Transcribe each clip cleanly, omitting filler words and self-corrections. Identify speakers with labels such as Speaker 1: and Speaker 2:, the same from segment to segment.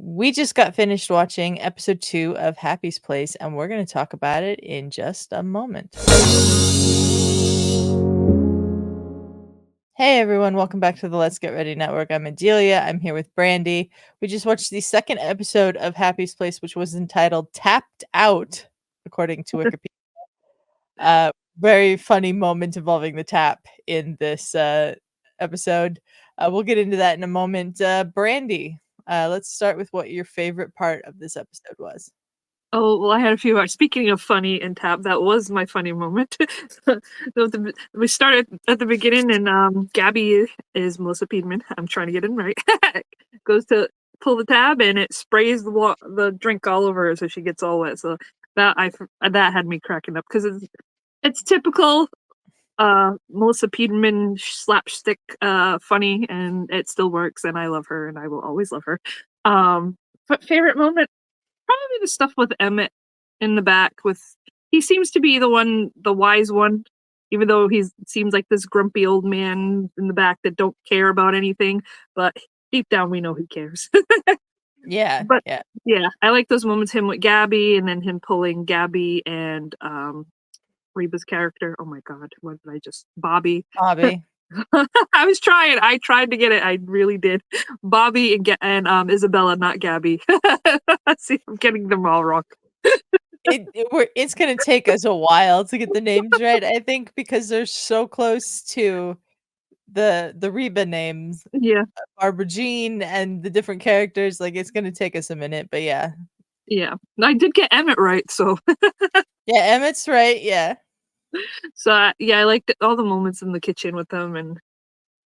Speaker 1: We just got finished watching episode 2 of Happy's Place, and we're going to talk about it in just a moment. Hey everyone, welcome back to the Let's Get Ready Network. I'm Adelia. I'm here with Brandi. We just watched the second episode of Happy's Place, which was entitled Tapped Out, according to Wikipedia. Very funny moment involving the tap in this episode. We'll get into that in a moment. Brandi, let's start with what your favorite part of this episode was.
Speaker 2: Oh, well, I had a few. Speaking of funny and tap, that was my funny moment. We started at the beginning, and Gabby is Melissa Peterman. I'm trying to get it right. Goes to pull the tab, and it sprays the drink all over her, so she gets all wet. So that had me cracking up because it's typical Melissa Peterman slapstick funny, and it still works, and I love her, and I will always love her. But favorite moment. Probably the stuff with Emmett in the back he seems to be the wise one, even though he seems like this grumpy old man in the back that don't care about anything, but deep down we know he cares.
Speaker 1: Yeah.
Speaker 2: But yeah, I like those moments, him with Gabby and then him pulling Gabby and Reba's character. Oh my god, what did I just Bobby. I tried to get it. I really did. Bobby and Isabella, not Gabby. See, I'm getting them all wrong.
Speaker 1: It's going to take us a while to get the names right, I think, because they're so close to the Reba names.
Speaker 2: Yeah.
Speaker 1: Barbara Jean and the different characters. Like, it's going to take us a minute, but yeah.
Speaker 2: Yeah. I did get Emmett right, so.
Speaker 1: Yeah, Emmett's right, yeah.
Speaker 2: So, yeah, I liked all the moments in the kitchen with them and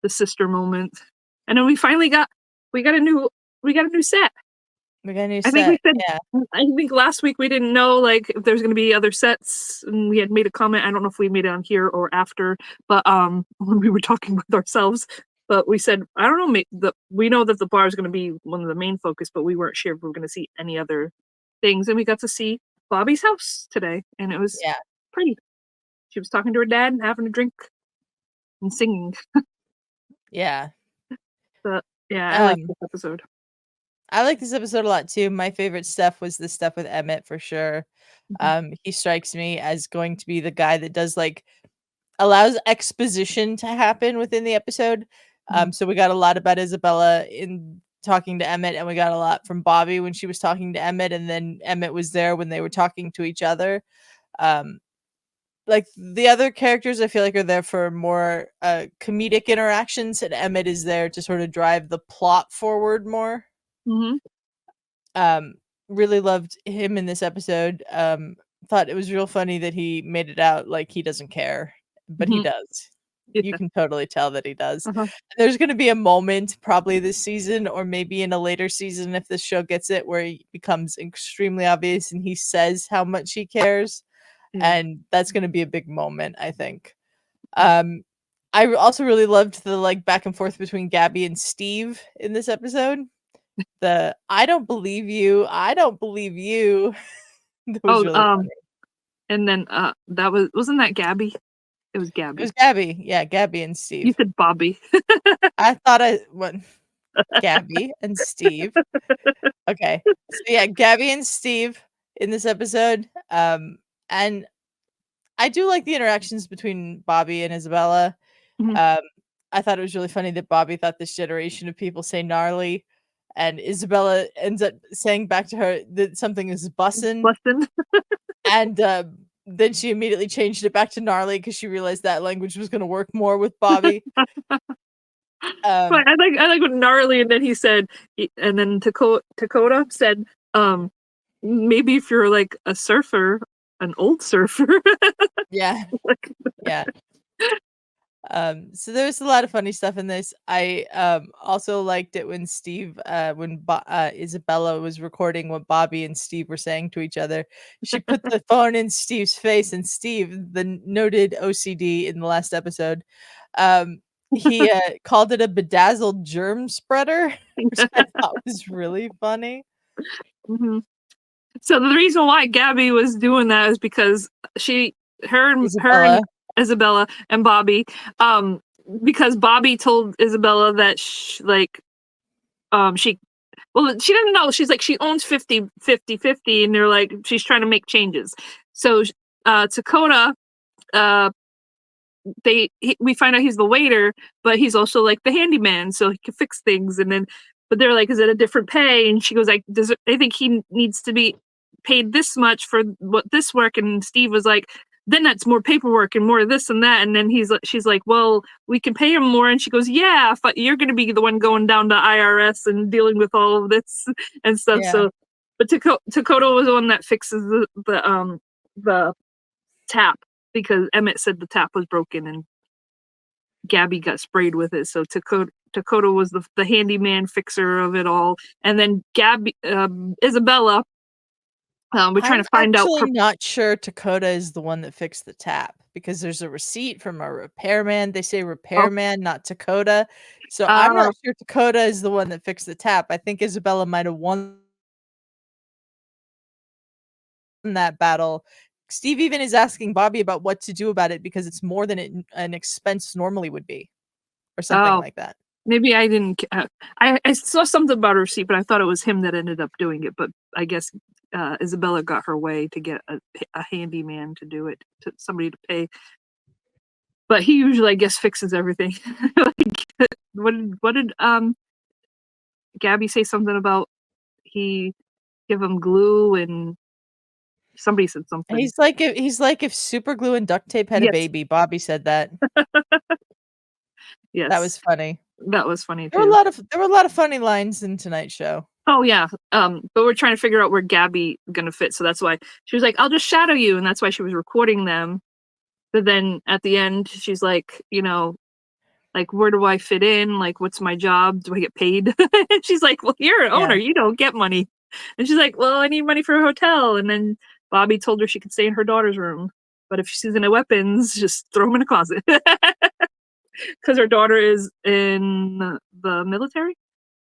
Speaker 2: the sister moment. And then we finally got a new set.
Speaker 1: We got a new set.
Speaker 2: I think last week we didn't know like if there's gonna be other sets, and we had made a comment. I don't know if we made it on here or after, but when we were talking with ourselves, but we said I don't know. We know that the bar is gonna be one of the main focus, but we weren't sure if we were gonna see any other things. And we got to see Bobby's house today, and it was pretty. She was talking to her dad and having a drink and singing.
Speaker 1: Yeah.
Speaker 2: But yeah, I like this episode.
Speaker 1: I like this episode a lot too. My favorite stuff was the stuff with Emmett for sure. He strikes me as going to be the guy that does allows exposition to happen within the episode. So we got a lot about Isabella in talking to Emmett, and we got a lot from Bobby when she was talking to Emmett, and then Emmett was there when they were talking to each other. Like the other characters I feel like are there for more comedic interactions, and Emmett is there to sort of drive the plot forward more. Really loved him in this episode. Thought it was real funny that he made it out like he doesn't care, but he does. You can totally tell that he does. There's going to be a moment probably this season or maybe in a later season if this show gets it where he becomes extremely obvious and he says how much he cares. And that's going to be a big moment, I think. I also really loved the back and forth between Gabby and Steve in this episode. I don't believe you.
Speaker 2: Really funny. And then wasn't that Gabby? It was Gabby.
Speaker 1: It was Gabby. Yeah, Gabby and Steve.
Speaker 2: You said Bobby.
Speaker 1: I thought Gabby and Steve. Okay. So yeah, Gabby and Steve in this episode. And I do like the interactions between Bobby and Isabella. I thought it was really funny that Bobby thought this generation of people say gnarly, and Isabella ends up saying back to her that something is bussin'. And then she immediately changed it back to gnarly because she realized that language was going to work more with Bobby.
Speaker 2: I like what gnarly, and then he said, and then Dakota said, maybe if you're like a surfer, an old surfer.
Speaker 1: Yeah. Yeah. So there was a lot of funny stuff in this. I also liked it when Isabella was recording what Bobby and Steve were saying to each other. She put the phone in Steve's face, and Steve, the noted OCD in the last episode, he called it a bedazzled germ spreader, which I thought was really funny.
Speaker 2: So the reason why Gabby was doing that is because her and Isabella and Bobby, because Bobby told Isabella that she Well, she doesn't know. She's like, she owns 50, 50, 50, and they're like, she's trying to make changes. So, Dakota, we find out he's the waiter, but he's also like the handyman, so he can fix things. And then, but they're like, is it a different pay? And she goes like, I think he needs to be paid this much for what this work. And Steve was like, then that's more paperwork and more of this and that. And then she's like, well, we can pay him more. And she goes, yeah, but you're going to be the one going down to IRS and dealing with all of this and stuff.
Speaker 1: Yeah.
Speaker 2: So, but Dakota was the one that fixes the tap, because Emmett said the tap was broken and Gabby got sprayed with it. So Dakota was the handyman fixer of it all. And then Isabella, we're trying to find out.
Speaker 1: I'm actually not sure Dakota is the one that fixed the tap, because there's a receipt from a repairman. They say repairman, not Dakota. So I'm not sure Dakota is the one that fixed the tap. I think Isabella might have won that battle. Steve even is asking Bobby about what to do about it, because it's more than an expense normally would be, or something like that.
Speaker 2: Maybe I didn't. I saw something about a receipt, but I thought it was him that ended up doing it. But I guess Isabella got her way to get a handyman to do it, to somebody to pay. But he usually, I guess, fixes everything. Like, what did Gabby say something about he give him glue, and somebody said something.
Speaker 1: He's like if super glue and duct tape had a baby. Bobby said that.
Speaker 2: Yes.
Speaker 1: That was funny.
Speaker 2: That was funny too.
Speaker 1: There were a lot of funny lines in tonight's show.
Speaker 2: Oh yeah. But we're trying to figure out where Gabby gonna fit. So that's why she was like, I'll just shadow you. And that's why she was recording them. But then at the end, she's like, like, where do I fit in? Like, what's my job? Do I get paid? And she's like, well, you're an owner. You don't get money. And she's like, well, I need money for a hotel. And then Bobby told her she could stay in her daughter's room. But if she's into weapons, just throw them in a closet. Because her daughter is in the military.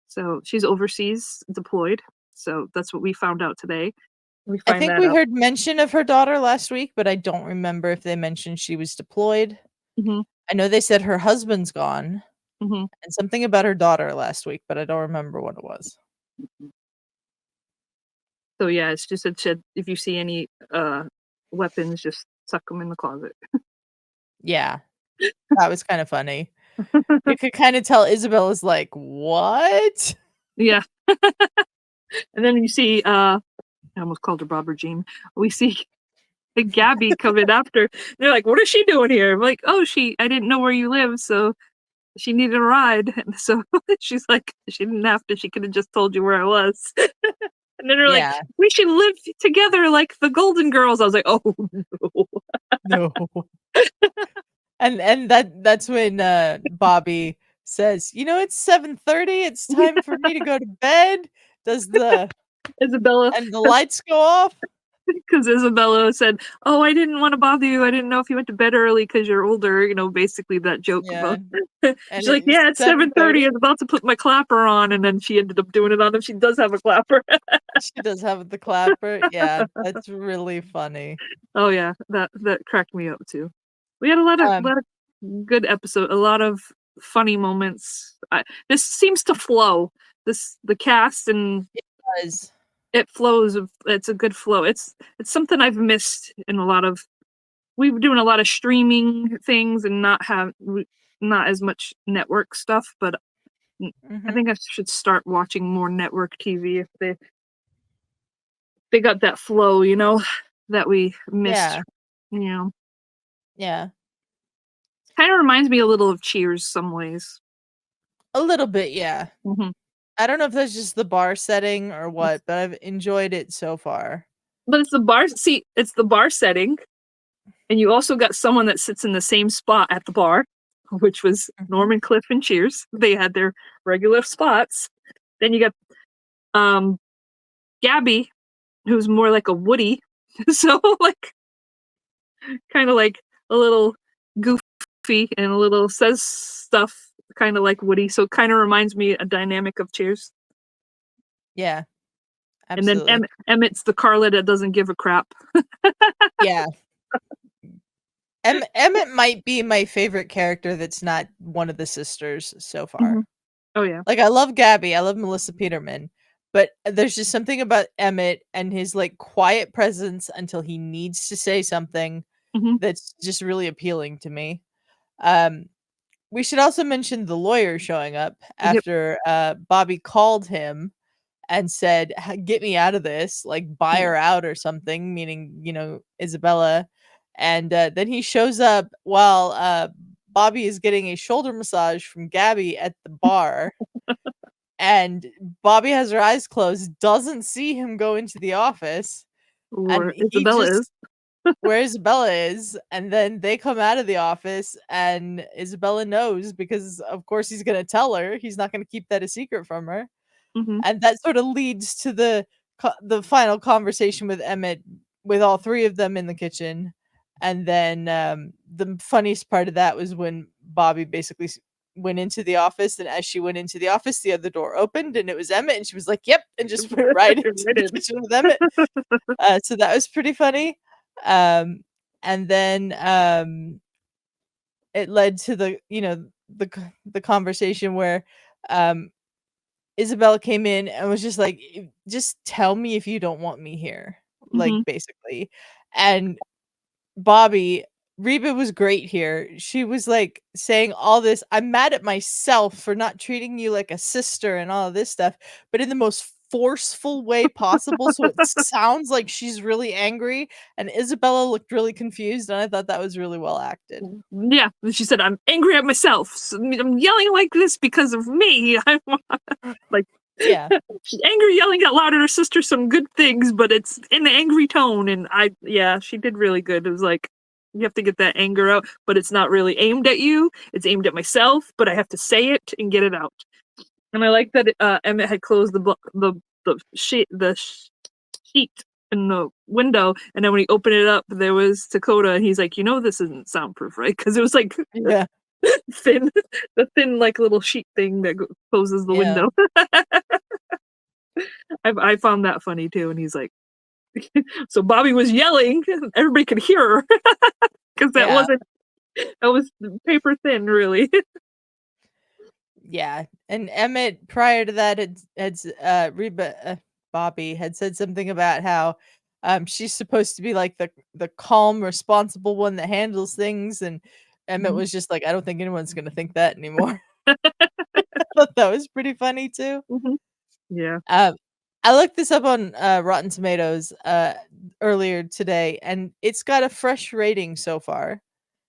Speaker 2: So she's overseas deployed. So that's what we found out today.
Speaker 1: I think we heard mention of her daughter last week, but I don't remember if they mentioned she was deployed.
Speaker 2: Mm-hmm.
Speaker 1: I know they said her husband's gone,
Speaker 2: mm-hmm.
Speaker 1: and something about her daughter last week, but I don't remember what it was.
Speaker 2: So yeah, it's just said if you see any weapons, just tuck them in the closet.
Speaker 1: Yeah, that was kind of funny. You could kind of tell Isabella's like, what?
Speaker 2: Yeah. And then you see, I almost called her Bob or Jean. We see Gabby coming after. They're like, what is she doing here? I'm like, oh, I didn't know where you live, so she needed a ride. And so she's like, she didn't have to. She could have just told you where I was. And then they're like, we should live together like the Golden Girls. I was like, oh
Speaker 1: no. And that's when Bobby says, it's 7:30. It's time for me to go to bed. Does the
Speaker 2: Isabella
Speaker 1: and the lights go off?
Speaker 2: Because Isabella said, oh, I didn't want to bother you. I didn't know if you went to bed early because you're older. Basically that joke about. She's like, yeah, it's 7:30. I'm about to put my clapper on, and then she ended up doing it on him. She does have a clapper.
Speaker 1: She does have the clapper. Yeah, that's really funny.
Speaker 2: Oh yeah, that cracked me up too. We had a lot of good episode, a lot of funny moments. This seems to flow. The cast, and
Speaker 1: it does.
Speaker 2: It flows. It's a good flow. It's something I've missed in a lot of. We've been doing a lot of streaming things and not as much network stuff. But I think I should start watching more network TV if they got that flow, that we missed.
Speaker 1: Yeah.
Speaker 2: Kind of reminds me a little of Cheers some ways.
Speaker 1: A little bit, yeah.
Speaker 2: Mm-hmm.
Speaker 1: I don't know if that's just the bar setting or what, but I've enjoyed it so far.
Speaker 2: But it's the bar. See, it's the bar setting, and you also got someone that sits in the same spot at the bar, which was Norman, Cliff, and Cheers. They had their regular spots. Then you got Gabby, who's more like a Woody, so like kind of like a little goofy and a little says stuff kind of like Woody, so it kind of reminds me a dynamic of Cheers.
Speaker 1: Yeah, absolutely.
Speaker 2: And then Emmett's the Carla that doesn't give a crap.
Speaker 1: Yeah. Emmett might be my favorite character that's not one of the sisters so far.
Speaker 2: Oh yeah.
Speaker 1: Like, I love Gabby, I love Melissa Peterman, but there's just something about Emmett and his, like, quiet presence until he needs to say something that's just really appealing to me. Um, we should also mention the lawyer showing up
Speaker 2: Yep.
Speaker 1: after, Bobby called him and said, Get me out of this, like, buy
Speaker 2: Yeah.
Speaker 1: her out or something," meaning, Isabella. And then he shows up while Bobby is getting a shoulder massage from Gabby at the bar. And Bobby has her eyes closed, doesn't see him go into the office, and
Speaker 2: Or
Speaker 1: he
Speaker 2: Isabella is.
Speaker 1: just where Isabella is, and then they come out of the office, and Isabella knows because, of course, he's gonna tell her. He's not gonna keep that a secret from her.
Speaker 2: Mhm.
Speaker 1: And that sorta leads to the final conversation with Emmett, with all 3 of them in the kitchen, and then, the funniest part of that was when Bobby basically went into the office, and as she went into the office, the other door opened, and it was Emmett, and she was like, "Yep," and just went right into
Speaker 2: Right
Speaker 1: the
Speaker 2: in.
Speaker 1: kitchen with Emmett. So that was pretty funny. Um, and then, it led to the conversation where, um Isabella came in and was just like, Just tell me if you don't want me here," like,
Speaker 2: Mhm.
Speaker 1: basically. And Bobby Reba was great here. She was, like, saying all this, "I'm mad at myself for not treating you like a sister," and all of this stuff, but in the most forceful way possible, so it sounds like she's really angry, and Isabella looked really confused, and I thought that was really well acted.
Speaker 2: Yeah, and she said, "I'm angry at myself. I'm yelling like this because of me." I'm like,
Speaker 1: Yeah,
Speaker 2: she's angry, yelling out loud at her sister some good things, but it's in an angry tone. And yeah, she did really good. It was like, you have to get that anger out, but it's not really aimed at you. It's aimed at myself, but I have to say it and get it out. And I like that Emmett had closed the sheet in the window, and then when he opened it up, there was Dakota, and he's like, this isn't soundproof, right? Because it was like
Speaker 1: yeah,
Speaker 2: thin, the thin like little sheet thing that closes the
Speaker 1: yeah,
Speaker 2: window. I found that funny too, and he's like, so Bobby was yelling, everybody could hear her because
Speaker 1: yeah.
Speaker 2: that was paper thin, really.
Speaker 1: Yeah, and Emmett prior to that Reba Bobby had said something about how, she's supposed to be like the calm, responsible one that handles things, and Emmett
Speaker 2: Mhm.
Speaker 1: was just like, "I don't think anyone's gonna think that anymore." I thought that was pretty funny too.
Speaker 2: Mhm. Yeah.
Speaker 1: Um, I looked this up on, Rotten Tomatoes, earlier today, and it's got a fresh rating so far.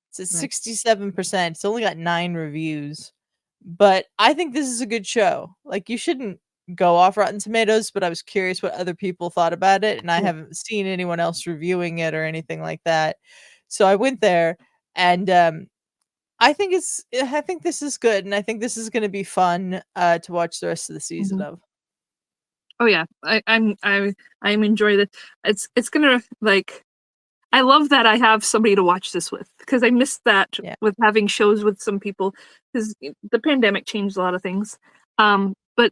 Speaker 1: It's at
Speaker 2: Right.
Speaker 1: 67%. It's only got 9 reviews, but I think this is a good show. Like, you shouldn't go off Rotten Tomatoes, but I was curious what other people thought about it, and I
Speaker 2: Yeah.
Speaker 1: haven't seen anyone else reviewing it or anything like that. So I went there, and, I think this is good, and I think this is gonna be fun, to watch the rest of the season
Speaker 2: Mhm.
Speaker 1: of.
Speaker 2: Oh yeah, I'm enjoying this. It's gonna like I love that I have somebody to watch this with because I missed that
Speaker 1: Yeah.
Speaker 2: with having shows with some people because the pandemic changed a lot of things. But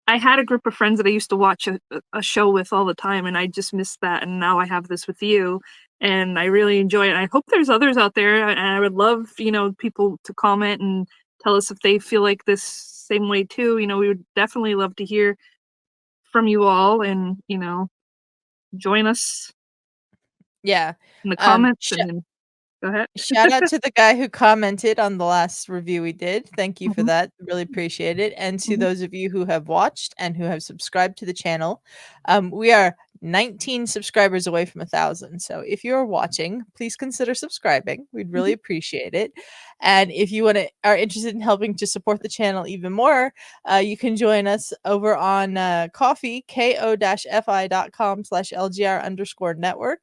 Speaker 2: I had a group of friends that I used to watch a show with all the time, and I just missed that. And now I have this with you, and I really enjoy it. I hope there's others out there, and I would love people to comment and tell us if they feel like this same way too. We would definitely love to hear from you all, and join us
Speaker 1: Yeah.
Speaker 2: in the
Speaker 1: Um,
Speaker 2: comments. And then go ahead.
Speaker 1: Shout out to the guy who commented on the last review we did. Thank you for
Speaker 2: Mhm,
Speaker 1: that. Really appreciate it. And to
Speaker 2: mhm,
Speaker 1: those of you who have watched and who have subscribed to the channel, we are 19 subscribers away from 1,000. So if you're watching, please consider subscribing. We'd really
Speaker 2: mhm,
Speaker 1: appreciate it. And if you are interested in helping to support the channel even more, you can join us over on Coffee, ko-fi.com/LGR_network.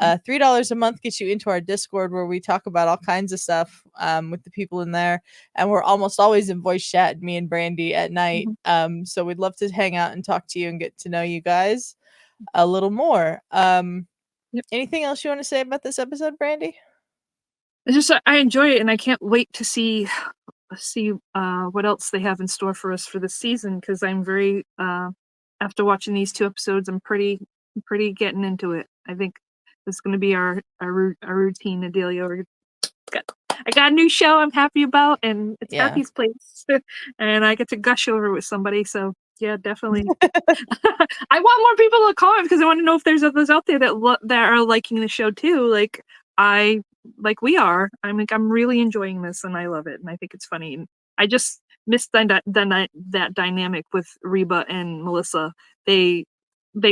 Speaker 2: mhm,
Speaker 1: $3 a month gets you into our Discord where we talk about all kinds of stuff with the people in there, and we're almost always in voice chat, me and Brandy at night.
Speaker 2: mhm.
Speaker 1: So we'd love to hang out and talk to you and get to know you guys a little more.
Speaker 2: Yep.
Speaker 1: Anything else you want to say about this episode, Brandy?
Speaker 2: It's just I enjoy it, and I can't wait to see what else they have in store for us for this season. Because I'm very after watching these 2 episodes, I'm pretty getting into it. I think it's gonna be our routine, Adelia. Got I got a new show I'm happy about, and it's
Speaker 1: Yeah,
Speaker 2: Happy's Place, and I get to gush over with somebody, so Yeah, definitely. I want more people to comment because I want to know if there's others out there that are liking the show too. Like we are. I'm really enjoying this and I love it and I think it's funny. And I just miss that dynamic with Reba and Melissa. They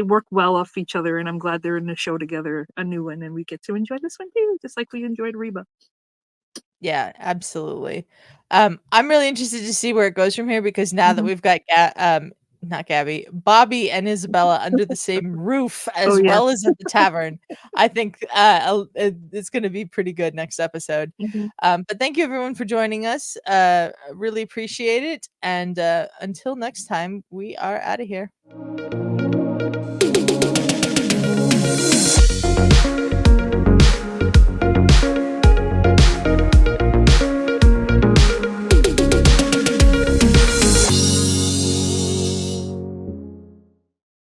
Speaker 2: work well off each other and I'm glad they're in the show together, a new one, and we get to enjoy this one too, just like we enjoyed Reba.
Speaker 1: Yeah, absolutely. I'm really interested to see where it goes from here because now that
Speaker 2: Mhm.
Speaker 1: we've got not Gabby, Bobby and Isabella under the same roof
Speaker 2: Oh
Speaker 1: as
Speaker 2: yeah.
Speaker 1: well as at the tavern, I think it's going to be pretty good next episode.
Speaker 2: Mhm.
Speaker 1: But thank you everyone for joining us. Really appreciate it. And until next time, we are out of here.